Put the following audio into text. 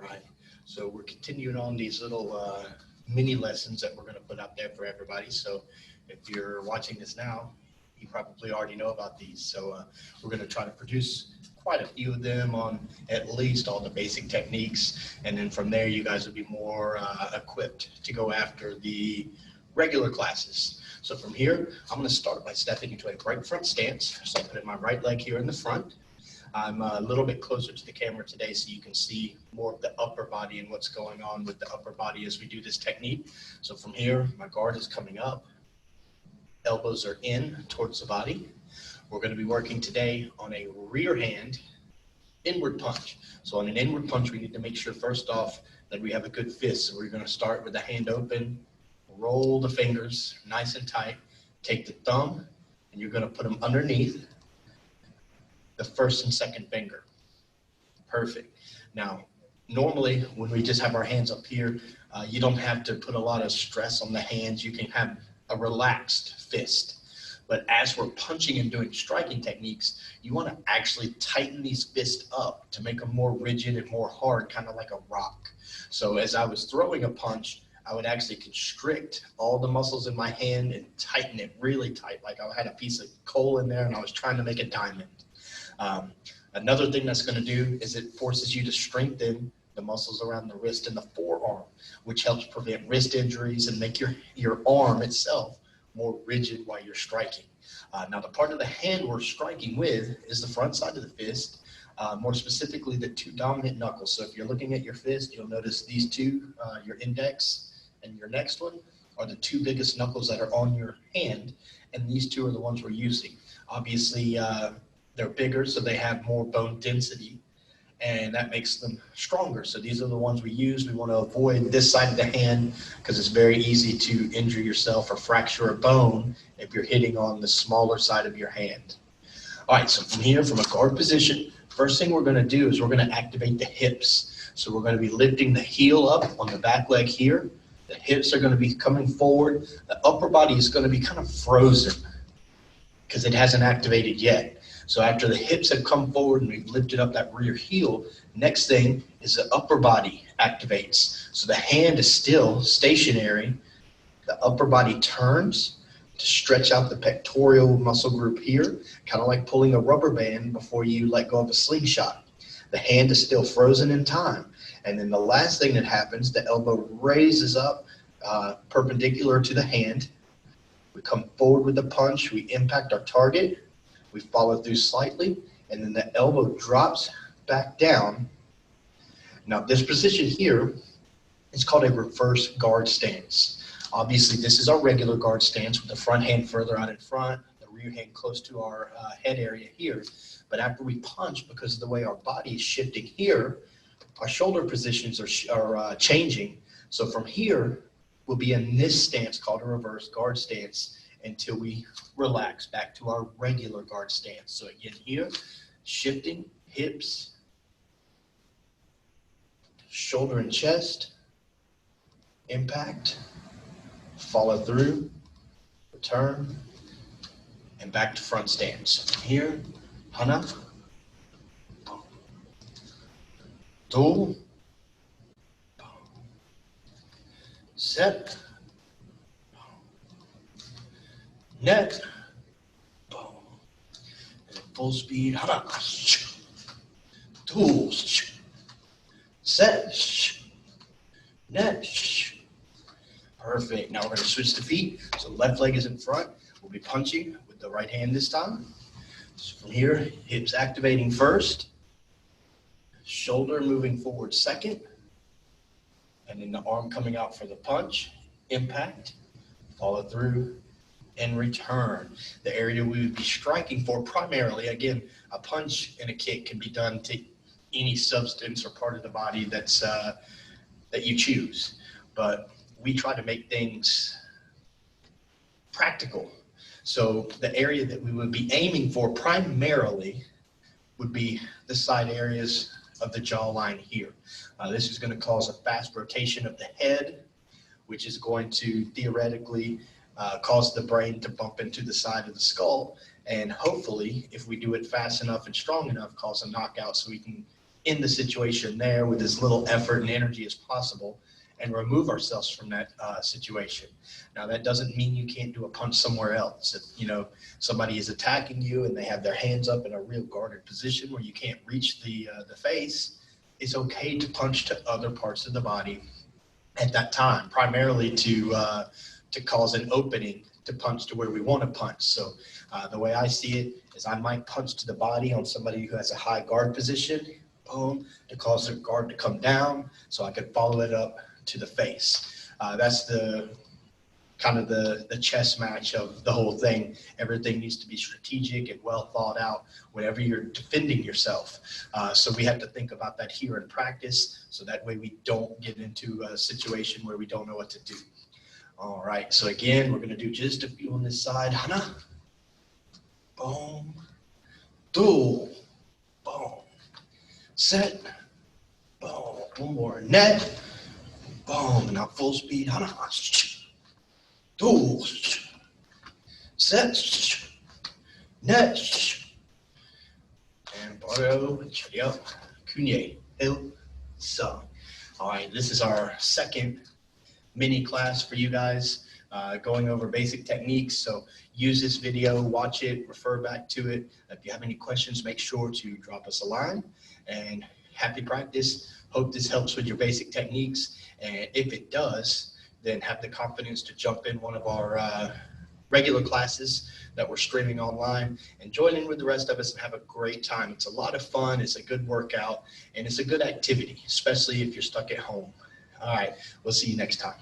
Right. So we're continuing on these little mini lessons that we're going to put out there for everybody. So if you're watching this now, you probably already know about these. So we're going to try to produce quite a few of them on at least all the basic techniques. And then from there, you guys will be more equipped to go after the regular classes. So from here, I'm going to start by stepping into a right front stance. So I put my right leg here in the front. I'm a little bit closer to the camera today so you can see more of the upper body and what's going on with the upper body as we do this technique. So from here, my guard is coming up, elbows are in towards the body. We're going to be working today on a rear hand inward punch. So on an inward punch, we need to make sure first off that we have a good fist. So we're going to start with the hand open, roll the fingers nice and tight, take the thumb, and you're going to put them underneath the first and second finger. Perfect. Now, normally when we just have our hands up here, you don't have to put a lot of stress on the hands. You can have a relaxed fist. But as we're punching and doing striking techniques, you want to actually tighten these fists up to make them more rigid and more hard, kind of like a rock. So as I was throwing a punch, I would actually constrict all the muscles in my hand and tighten it really tight, like I had a piece of coal in there and I was trying to make a diamond. Another thing that's going to do is it forces you to strengthen the muscles around the wrist and the forearm, which helps prevent wrist injuries and make your arm itself more rigid while you're striking. Now, the part of the hand we're striking with is the front side of the fist, more specifically the two dominant knuckles. So if you're looking at your fist, you'll notice these two, your index and your next one, are the two biggest knuckles that are on your hand, and these two are the ones we're using. Obviously, they're bigger, so they have more bone density, and that makes them stronger. So these are the ones we use. We want to avoid this side of the hand because it's very easy to injure yourself or fracture a bone if you're hitting on the smaller side of your hand. All right, so from here, from a guard position, first thing we're going to do is we're going to activate the hips. So we're going to be lifting the heel up on the back leg here. The hips are going to be coming forward. The upper body is going to be kind of frozen because it hasn't activated yet. So after the hips have come forward and we've lifted up that rear heel, next thing is the upper body activates. So the hand is still stationary. The upper body turns to stretch out the pectoral muscle group here, kind of like pulling a rubber band before you let go of a slingshot. The hand is still frozen in time. And then the last thing that happens, the elbow raises up perpendicular to the hand. We come forward with the punch, we impact our target. We follow through slightly, and then the elbow drops back down. Now, this position here is called a reverse guard stance. Obviously, this is our regular guard stance with the front hand further out in front, the rear hand close to our head area here. But after we punch, because of the way our body is shifting here, our shoulder positions are changing. So from here, we'll be in this stance called a reverse guard stance until we relax back to our regular guard stance. So again here, shifting, hips, shoulder and chest, impact, follow through, return, and back to front stance. Here, hana, do, set, net, boom, and full speed, hana, tools, set, net. Perfect. Now we're going to switch the feet. So left leg is in front. We'll be punching with the right hand this time. So from here, hips activating first, shoulder moving forward second, and then the arm coming out for the punch, impact, follow through, and return. The area we would be striking for primarily, again, a punch and a kick can be done to any substance or part of the body that's that you choose. But we try to make things practical. So the area that we would be aiming for primarily would be the side areas of the jawline here. This is going to cause a fast rotation of the head, which is going to theoretically cause the brain to bump into the side of the skull. And hopefully, if we do it fast enough and strong enough, cause a knockout so we can in the situation there with as little effort and energy as possible and remove ourselves from that situation. Now, that doesn't mean you can't do a punch somewhere else. If, you know, somebody is attacking you and they have their hands up in a real guarded position where you can't reach the face, it's okay to punch to other parts of the body at that time, primarily to cause an opening to punch to where we want to punch. So the way I see it is I might punch to the body on somebody who has a high guard position, boom, to cause their guard to come down so I could follow it up to the face. That's the kind of the chess match of the whole thing. Everything needs to be strategic and well thought out whenever you're defending yourself. So we have to think about that here in practice, so that way we don't get into a situation where we don't know what to do. All right, so again, we're gonna do just a few on this side. Hana, boom, do, boom, set, boom, one more, net, boom, now full speed, hana, do, set, net, and baro, chariot, kunye, il, sa. All right, this is our second mini class for you guys, going over basic techniques. So use this video, watch it, refer back to it. If you have any questions, make sure to drop us a line, and happy practice. Hope this helps with your basic techniques. And if it does, then have the confidence to jump in one of our regular classes that we're streaming online and join in with the rest of us and have a great time. It's a lot of fun. It's a good workout and it's a good activity, especially if you're stuck at home. All right, we'll see you next time.